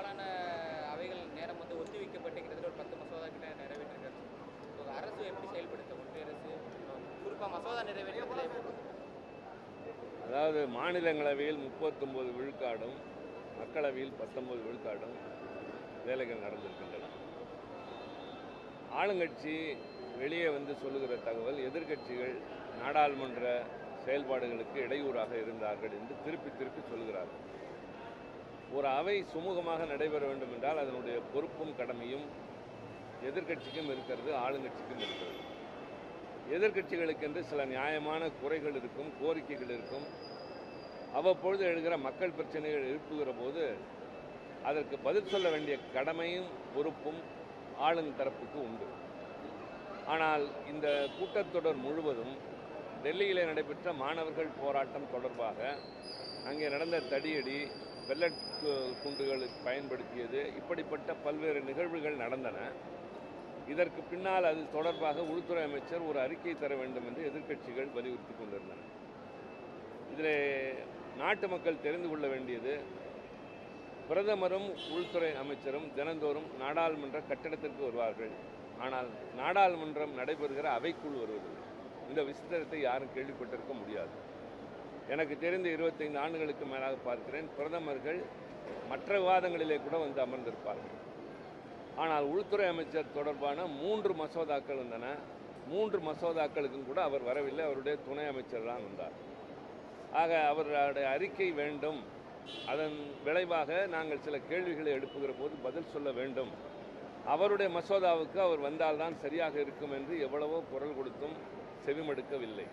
பெரும்பாலான அவைகள் நேரம் வந்து ஒத்திவைக்கப்பட்டு கிட்டத்தட்ட ஒரு 10 மசோதா கிட்ட நிறைவேற்றிருக்காரு. அரசு எப்படி செயல்படுத்த ஒன்றிய அரசு குறிப்பாக மசோதா நிறைவேற்றத்தில்? அதாவது மாநிலங்களவையில் 39 விழுக்காடும் மக்களவையில் 19 விழுக்காடும் வேலைகள் நடந்திருக்கின்றன. ஆளுங்கட்சி வெளியே வந்து சொல்லுகிற தகவல் எதிர்க்கட்சிகள் நாடாளுமன்ற செயல்பாடுகளுக்கு இடையூறாக இருந்தார்கள் என்று திருப்பி திருப்பி சொல்கிறார்கள். ஒரு அவை சுமூகமாக நடைபெற வேண்டும் என்றால் அதனுடைய பொறுப்பும் கடமையும் எதிர்க்கட்சிக்கும் இருக்கிறது, ஆளுங்கட்சிக்கும் இருக்கிறது. எதிர்க்கட்சிகளுக்கென்று சில நியாயமான குறைகள் இருக்கும், கோரிக்கைகள் இருக்கும். அவ்வப்பொழுது எழுகிற மக்கள் பிரச்சனைகள் எழுப்புகிற போது அதற்கு பதில் சொல்ல வேண்டிய கடமையும் பொறுப்பும் ஆளும் தரப்புக்கு உண்டு. ஆனால் இந்த கூட்டத்தொடர் முழுவதும் டெல்லியிலே நடைபெற்ற மாணவர்கள் போராட்டம் தொடர்பாக அங்கே நடந்த தடியடி, பெல்லட் குண்டுகளுக்கு பயன்படுத்தியது, இப்படிப்பட்ட பல்வேறு நிகழ்வுகள் நடந்தன. இதற்கு பின்னால் அது தொடர்பாக உள்துறை அமைச்சர் ஒரு அறிக்கை தர வேண்டும் என்று எதிர்க்கட்சிகள் வலியுறுத்தி கொண்டிருந்தன. இதில் நாட்டு மக்கள் தெரிந்து கொள்ள வேண்டியது, பிரதமரும் உள்துறை அமைச்சரும் தினந்தோறும் நாடாளுமன்ற கட்டிடத்திற்கு வருவார்கள். ஆனால் நாடாளுமன்றம் நடைபெறுகிற அவைக்குள் வருவதில்லை. இந்த விசித்திரத்தை யாரும் கேள்விப்பட்டிருக்க முடியாது. எனக்கு தெரிந்து 25 ஆண்டுகளுக்கு மேலாக பார்க்கிறேன், பிரதமர்கள் மற்ற விவாதங்களிலே கூட வந்து அமர்ந்திருப்பார்கள். ஆனால் உள்துறை அமைச்சர் தொடர்பான 3 மசோதாக்கள் வந்தன. 3 மசோதாக்களுக்கும் கூட அவர் வரவில்லை, அவருடைய துணை அமைச்சர் தான் வந்தார். ஆக அவருடைய அறிக்கை வேண்டும். அதன் விளைவாக நாங்கள் சில கேள்விகளை எழுப்புகிற போது பதில் சொல்ல வேண்டும். அவருடைய மசோதாவுக்கு அவர் வந்தால்தான் சரியாக இருக்கும் என்று எவ்வளவோ குரல் கொடுத்தும் செவிமடுக்கவில்லை.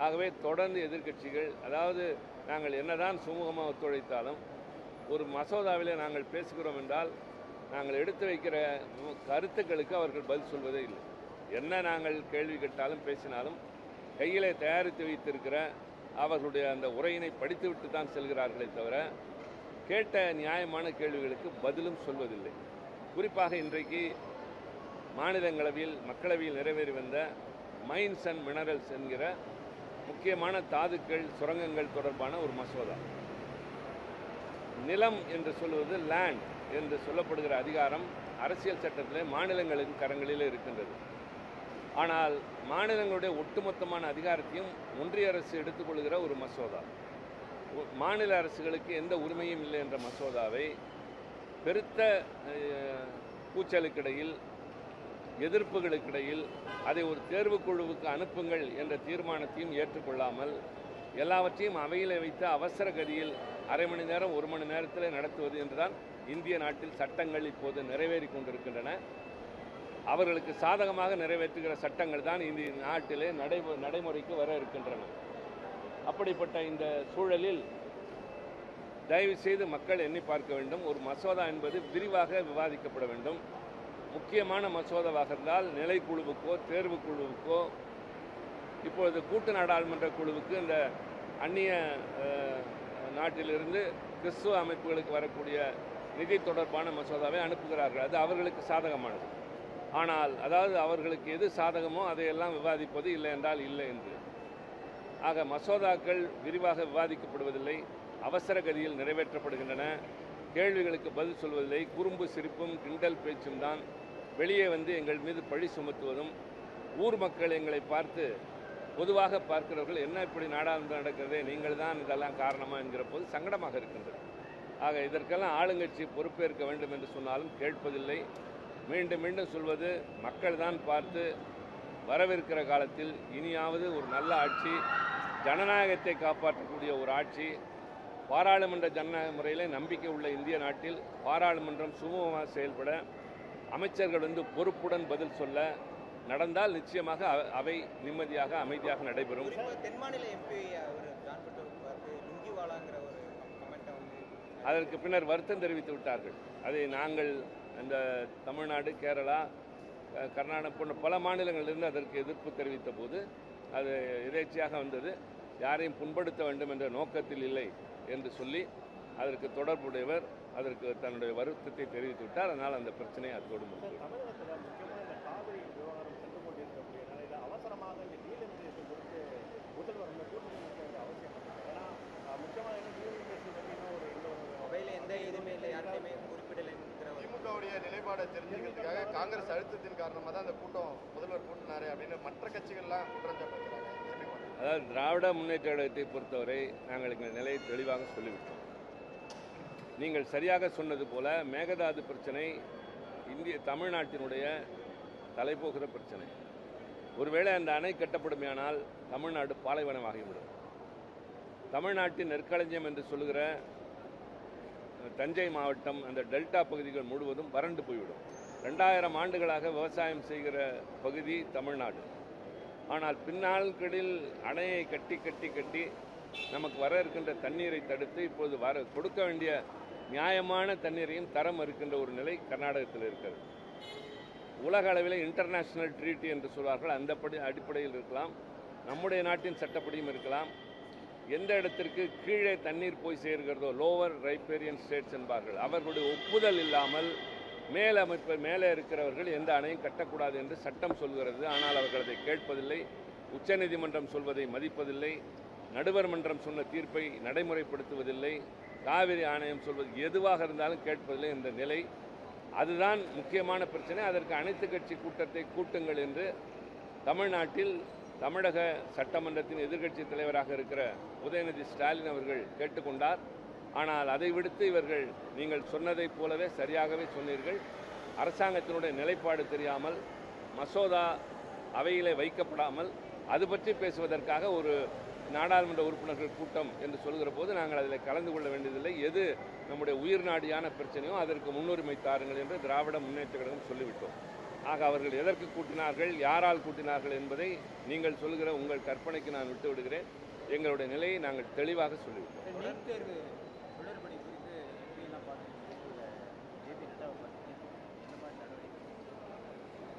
ஆகவே தொடர்ந்து எதிர்க்கட்சிகள், அதாவது நாங்கள் என்னதான் சுமூகமாக ஒத்துழைத்தாலும் ஒரு மசோதாவிலே நாங்கள் பேசுகிறோம் என்றால் நாங்கள் எடுத்து வைக்கிற கருத்துக்களுக்கு அவர்கள் பதில் சொல்வதே இல்லை. என்ன நாங்கள் கேள்வி கேட்டாலும் பேசினாலும் கையிலே தயாரித்து வைத்திருக்கிற அவர்களுடைய அந்த உரையினை படித்துவிட்டு தான் செல்கிறார்களே தவிர கேட்ட நியாயமான கேள்விகளுக்கு பதிலும் சொல்வதில்லை. குறிப்பாக இன்றைக்கு மாநிலங்களவையில் மக்களவையில் நிறைவேறி வந்த மைன்ஸ் அண்ட் மினரல்ஸ் என்கிற முக்கியமான தாதுக்கள், சுரங்கங்கள் தொடர்பான ஒரு மசோதா. நிலம் என்று சொல்வது லேண்ட் என்று சொல்லப்படுகிற அதிகாரம் அரசியல் சட்டத்திலே மாநிலங்களின் கரங்களிலே இருக்கின்றது. ஆனால் மாநிலங்களுடைய ஒட்டுமொத்தமான அதிகாரத்தையும் ஒன்றிய அரசு எடுத்துக்கொள்கிற ஒரு மசோதா, மாநில அரசுகளுக்கு எந்த உரிமையும் இல்லை என்ற மசோதாவை பெருத்த கூச்சலுக்கிடையில், எதிர்ப்புகளுக்கிடையில் அதை ஒரு தேர்வுக்குழுவுக்கு அனுப்புங்கள் என்ற தீர்மானத்தையும் ஏற்றுக்கொள்ளாமல் எல்லாவற்றையும் அவையில் வைத்து அவசர கதியில் அரை மணி நேரம் 1 மணி நேரத்தில் நடத்துவது என்றுதான் இந்திய நாட்டில் சட்டங்கள் இப்போது நிறைவேறி கொண்டிருக்கின்றன. அவர்களுக்கு சாதகமாக நிறைவேற்றுகிற சட்டங்கள் தான் இந்திய நாட்டிலே நடைமுறைக்கு வர இருக்கின்றன. அப்படிப்பட்ட இந்த சூழலில் தயவு செய்து மக்கள் எண்ணி பார்க்க வேண்டும். ஒரு மசோதா என்பது விரிவாக விவாதிக்கப்பட வேண்டும். முக்கியமான மசோதாவாக இருந்தால் நிலைக்குழுவுக்கோ தேர்வுக்குழுவுக்கோ, இப்பொழுது கூட்டு நாடாளுமன்ற குழுவுக்கு இந்த அந்நிய நாட்டிலிருந்து கிறிஸ்துவ அமைப்புகளுக்கு வரக்கூடிய நிதி தொடர்பான மசோதாவை அனுப்புகிறார்கள். அது அவர்களுக்கு சாதகமானது. ஆனால் அதாவது அவர்களுக்கு எது சாதகமோ அதையெல்லாம் விவாதிப்பது, இல்லை என்றால் இல்லை என்று. ஆக மசோதாக்கள் விரிவாக விவாதிக்கப்படுவதில்லை, அவசர கதியில் நிறைவேற்றப்படுகின்றன. கேள்விகளுக்கு பதில் சொல்வதில்லை, குறும்பு சிரிப்பும் கிண்டல் பேச்சும் தான். வெளியே வந்து எங்கள் மீது பழி சுமத்துவதும், ஊர் மக்கள் எங்களை பார்த்து பொதுவாக பார்க்கிறவர்கள் என்ன இப்படி நாடாளுமன்றம் நடக்கிறதே, நீங்கள் தான் இதெல்லாம் காரணமாக என்கிற போது சங்கடமாக இருக்கின்றது. ஆக இதற்கெல்லாம் ஆளுங்கட்சி பொறுப்பேற்க வேண்டும் என்று சொன்னாலும் கேட்பதில்லை. மீண்டும் மீண்டும் சொல்வது, மக்கள் தான் பார்த்து வரவிருக்கிற காலத்தில் இனியாவது ஒரு நல்ல ஆட்சி, ஜனநாயகத்தை காப்பாற்றக்கூடிய ஒரு ஆட்சி, பாராளுமன்ற ஜனநாயக முறையில் நம்பிக்கை உள்ள இந்திய நாட்டில் பாராளுமன்றம் சுமூகமாக செயல்பட, அமைச்சர்கள் வந்து பொறுப்புடன் பதில் சொல்ல நடந்தால் நிச்சயமாக அவை நிம்மதியாக அமைதியாக நடைபெறும். தென் மாநில எம்பி அதற்கு பின்னர் வருத்தம் தெரிவித்து விட்டார்கள். அதை நாங்கள் இந்த தமிழ்நாடு, கேரளா, கர்நாடகா போன்ற பல மாநிலங்களிலிருந்து அதற்கு எதிர்ப்பு தெரிவித்த போது அது எதேச்சையாக வந்தது. யாரையும் புண்படுத்த வேண்டும் என்ற நோக்கத்தில் இல்லை என்று சொல்லி அதற்கு தொடர்புடையவர் அதற்கு தன்னுடைய வருத்தத்தை தெரிவித்து விட்டார். அதனால் அந்த பிரச்சனையை அதோடு முடிந்தது. எந்த இதுவுமே இல்லை, யார்கிட்டையுமே குறிப்பிட்ட கட்சியினுடைய நிலைப்பாடை தெரிஞ்சுக்கிறதுக்காக காங்கிரஸ் அழுத்தத்தின் காரணமாக தான் அந்த கூட்டம் முதல்வர் கூட்டினாரு அப்படின்னு மற்ற கட்சிகள்லாம் குற்றம் சாட்டுறாங்க. அதாவது திராவிட முன்னேற்ற கழகத்தை பொறுத்தவரை நாங்கள் எங்கள் நிலையை தெளிவாக சொல்லிவிட்டோம். நீங்கள் சரியாக சொன்னது போல மேகதாது பிரச்சனை தமிழ்நாட்டினுடைய தலைபோகிற பிரச்சனை. ஒருவேளை அந்த அணை கட்டப்படுமையானால் தமிழ்நாடு பாலைவனமாகிவிடும். தமிழ்நாட்டின் நெற்களஞ்சியம் என்று சொல்லுகிற தஞ்சை மாவட்டம், அந்த டெல்டா பகுதிகள் முழுவதும் வறண்டு போய்விடும். 2000 ஆண்டுகளாக விவசாயம் செய்கிற பகுதி தமிழ்நாடு. ஆனால் பின்னாட்களில் அணையை கட்டி கட்டி கட்டி நமக்கு வர இருக்கின்ற தண்ணீரை தடுத்து இப்போது கொடுக்க வேண்டிய நியாயமான தண்ணீரையும் தரம் இருக்கின்ற ஒரு நிலை கர்நாடகத்தில் இருக்கிறது. உலக அளவில் இன்டர்நேஷனல் ட்ரீட்டி என்று சொல்வார்கள், அந்த அடிப்படையில் இருக்கலாம், நம்முடைய நாட்டின் சட்டப்படியும் இருக்கலாம். எந்த இடத்திற்கு கீழே தண்ணீர் போய் சேர்கிறதோ, லோவர் ரைப்பேரியன் ஸ்டேட்ஸ் என்பார்கள், அவர்களுடைய ஒப்புதல் இல்லாமல் மேலே இருக்கிறவர்கள் எந்த அணையும் கட்டக்கூடாது என்று சட்டம் சொல்கிறது. ஆனால் அவர்கள் அதை கேட்பதில்லை. உச்சநீதிமன்றம் சொல்வதை மதிப்பதில்லை. நடுவர் மன்றம் சொன்ன தீர்ப்பை நடைமுறைப்படுத்துவதில்லை. காவிரி ஆணையம் சொல்வது எதுவாக இருந்தாலும் கேட்பதில்லை என்ற நிலை. அதுதான் முக்கியமான பிரச்சனை. அதற்கு அனைத்து கட்சி கூட்டத்தை கூட்டுங்கள் என்று தமிழ்நாட்டில் தமிழக சட்டமன்றத்தின் எதிர்க்கட்சி தலைவராக இருக்கிற உதயநிதி ஸ்டாலின் அவர்கள் கேட்டுக்கொண்டார். ஆனால் அதை விடுத்து இவர்கள் நீங்கள் சொன்னதைப் போலவே சரியாகவே சொன்னீர்கள். அரசாங்கத்தினுடைய நிலைப்பாடு தெரியாமல், மசோதா அவையிலே வைக்கப்படாமல் அது பற்றி பேசுவதற்காக ஒரு நாடாளுமன்ற உறுப்பினர்கள் கூட்டம் என்று சொல்கிற போது நாங்கள் அதில் கலந்து கொள்ள வேண்டியதில்லை. எது நம்முடைய உயிர் நாடியான பிரச்சனையோ அதற்கு முன்னுரிமை தாருங்கள் என்று திராவிட முன்னேற்ற கழகம் சொல்லிவிட்டோம். ஆக அவர்கள் எதற்கு கூட்டினார்கள், யாரால் கூட்டினார்கள் என்பதை நீங்கள் சொல்கிற உங்கள் கற்பனைக்கு நான் விட்டு விடுகிறேன். எங்களுடைய நிலையை நாங்கள் தெளிவாக சொல்லிவிட்டோம்.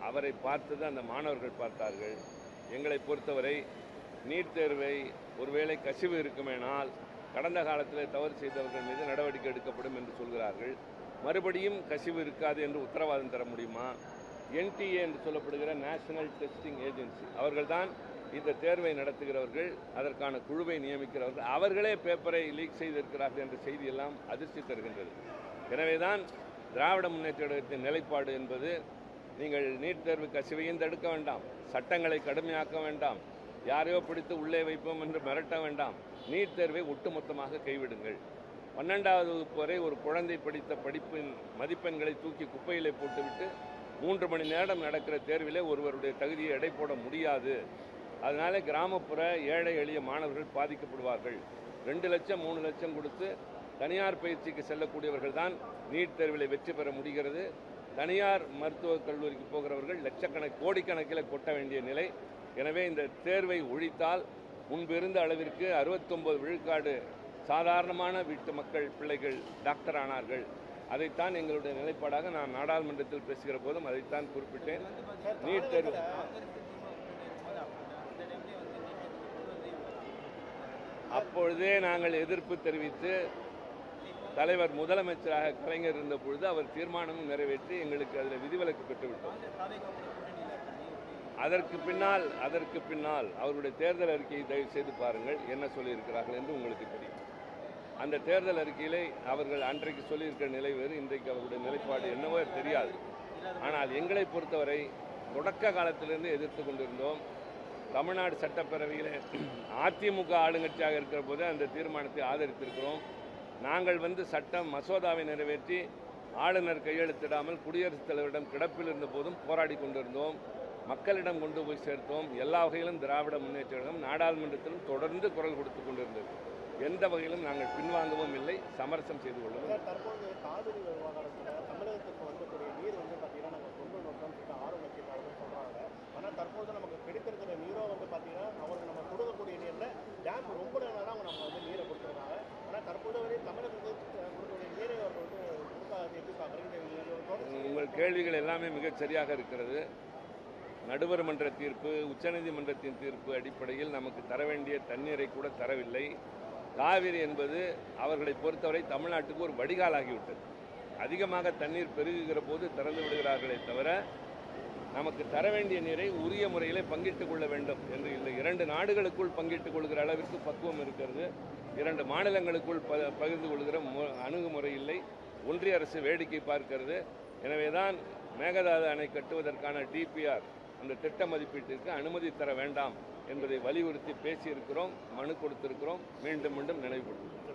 அவரை பார்த்தது அந்த மாணவர்கள் பார்த்தார்கள். எங்களை பொறுத்தவரை நீட் தேர்வை ஒருவேளை கசிவு இருக்குமேனால் கடந்த காலத்தில் தவறு செய்தவர்கள் மீது நடவடிக்கை எடுக்கப்படும் என்று சொல்கிறார்கள். மறுபடியும் கசிவு இருக்காது என்று உத்தரவாதம் தர முடியுமா? NTA என்று சொல்லப்படுகிற நேஷனல் டெஸ்டிங் ஏஜென்சி அவர்கள்தான் இந்த தேர்வை நடத்துகிறவர்கள், அதற்கான குழுவை நியமிக்கிறவர்கள். அவர்களே பேப்பரை லீக் செய்திருக்கிறார்கள் என்ற செய்தியெல்லாம் அதிர்ச்சி தருகின்றது. எனவேதான் திராவிட முன்னேற்ற கழகத்தின் நிலைப்பாடு என்பது, நீங்கள் நீட் தேர்வு கசிவையும் தடுக்க வேண்டாம், சட்டங்களை கடுமையாக்க வேண்டாம், யாரையோ பிடித்து உள்ளே வைப்போம் என்று மிரட்ட வேண்டாம், நீட் தேர்வை ஒட்டுமொத்தமாக கைவிடுங்கள். 12வது வகுப்பு வரை ஒரு குழந்தை படித்த படிப்பின் மதிப்பெண்களை தூக்கி குப்பையிலே போட்டுவிட்டு 3 மணி நேரம் நடக்கிற தேர்விலே ஒருவருடைய தகுதியை எடை போட முடியாது. அதனால கிராமப்புற ஏழை எளிய மாணவர்கள் பாதிக்கப்படுவார்கள். 2 லட்சம் 3 லட்சம் கொடுத்து தனியார் பயிற்சிக்கு செல்லக்கூடியவர்கள் தான் நீட் தேர்வில் வெற்றி பெற முடிகிறது. தனியார் மருத்துவக் கல்லூரிக்கு போகிறவர்கள் கோடிக்கணக்கில் கொட்ட வேண்டிய நிலை. எனவே இந்த தேர்வை ஒழித்தால் முன்பிருந்த அளவிற்கு 69 விழுக்காடு சாதாரணமான வீட்டு மக்கள் பிள்ளைகள் டாக்டர் ஆனார்கள். அதைத்தான் எங்களுடைய நிலைப்பாடாக நான் நாடாளுமன்றத்தில் பேசுகிற போதும் அதைத்தான் குறிப்பிட்டேன். நீட் தேர்வு அப்பொழுதே நாங்கள் எதிர்ப்பு தெரிவித்து தலைவர் முதலமைச்சராக கலைஞர் இருந்த பொழுது அவர் தீர்மானமும் நிறைவேற்றி எங்களுக்கு அதில் விதிவிலக்கு பெற்றுவிட்டோம். அதற்கு பின்னால் அவருடைய தேர்தல் அறிக்கையை தயவு செய்து பாருங்கள், என்ன சொல்லியிருக்கிறார்கள் என்று உங்களுக்கு தெரியும். அந்த தேர்தல் அறிக்கையிலே அவர்கள் அன்றைக்கு சொல்லியிருக்கிற நிலை வேறு, இன்றைக்கு அவருடைய நிலைப்பாடு என்னவோ தெரியாது. ஆனால் எங்களை பொறுத்தவரை தொடக்க காலத்திலிருந்து எதிர்த்து கொண்டிருந்தோம். தமிழ்நாடு சட்டப்பேரவையில் அதிமுக ஆளுங்கட்சியாக இருக்கிற போது அந்த தீர்மானத்தை ஆதரித்திருக்கிறோம். நாங்கள் சட்டம் மசோதாவை நிறைவேற்றி ஆளுநர் கையெழுத்திடாமல் குடியரசுத் தலைவரிடம் கிடப்பில் இருந்த போதும் போராடி கொண்டிருந்தோம். மக்களிடம் கொண்டு போய் சேர்த்தோம். எல்லா வகையிலும் திராவிட முன்னேற்ற கழகம் நாடாளுமன்றத்திலும் தொடர்ந்து குரல் கொடுத்து கொண்டிருந்தது. எந்த வகையிலும் நாங்கள் பின்வாங்கவும் இல்லை, சமரசம் செய்து கொள்ளவும். தற்போது காவிரி விவகாரத்தில் தமிழகத்துக்கு வரக்கூடிய நீர் பார்த்தீங்கன்னா நாங்கள் கொண்டு வந்தோம் ஆர்வம் வச்சிருக்காங்கன்னு சொல்கிறாங்க. ஆனால் தற்போது நமக்கு கிடைத்திருக்கிற நீரோ பார்த்தீங்கன்னா அவருக்கு நம்ம கொடுக்கக்கூடிய நீரில் டேம் ரொம்ப நேரம் அவங்க நம்ம நீரை கொடுத்துருக்காங்க. ஆனால் தற்போது வரை தமிழகத்துக்கு கொடுக்கக்கூடிய நீரை அவர்கள் கொடுக்காது எப்படி பார்க்குறீங்க? உங்கள் கேள்விகள் எல்லாமே மிகச் சரியாக இருக்கிறது. நடுவர் மன்ற தீர்ப்பு, உச்சநீதிமன்றத்தின் தீர்ப்பு அடிப்படையில் நமக்கு தர வேண்டிய தண்ணீரை கூட தரவில்லை. காவிரி என்பது அவர்களை பொறுத்தவரை தமிழ்நாட்டுக்கு ஒரு வடிகாலாகிவிட்டது. அதிகமாக தண்ணீர் பெருகுகிற போது திறந்து விடுகிறார்களே தவிர நமக்கு தர வேண்டிய நீரை உரிய முறையிலே பங்கிட்டுக் கொள்ள வேண்டும் என்று இல்லை. 2 நாடுகளுக்குள் பங்கிட்டுக் கொள்கிற அளவிற்கு பக்குவம் இருக்கிறது. 2 மாநிலங்களுக்குள் பகிர்ந்து கொள்கிற அணுகுமுறை இல்லை. ஒன்றிய அரசு வேடிக்கை பார்க்கிறது. எனவேதான் மேகதாது அணை கட்டுவதற்கான டிபிஆர் அந்த திட்ட மதிப்பீட்டிற்கு அனுமதி தர வேண்டாம் என்பதை வலியுறுத்தி பேசியிருக்கிறோம், மனு கொடுத்திருக்கிறோம், மீண்டும் மீண்டும் நினைவுபடுத்துகிறோம்.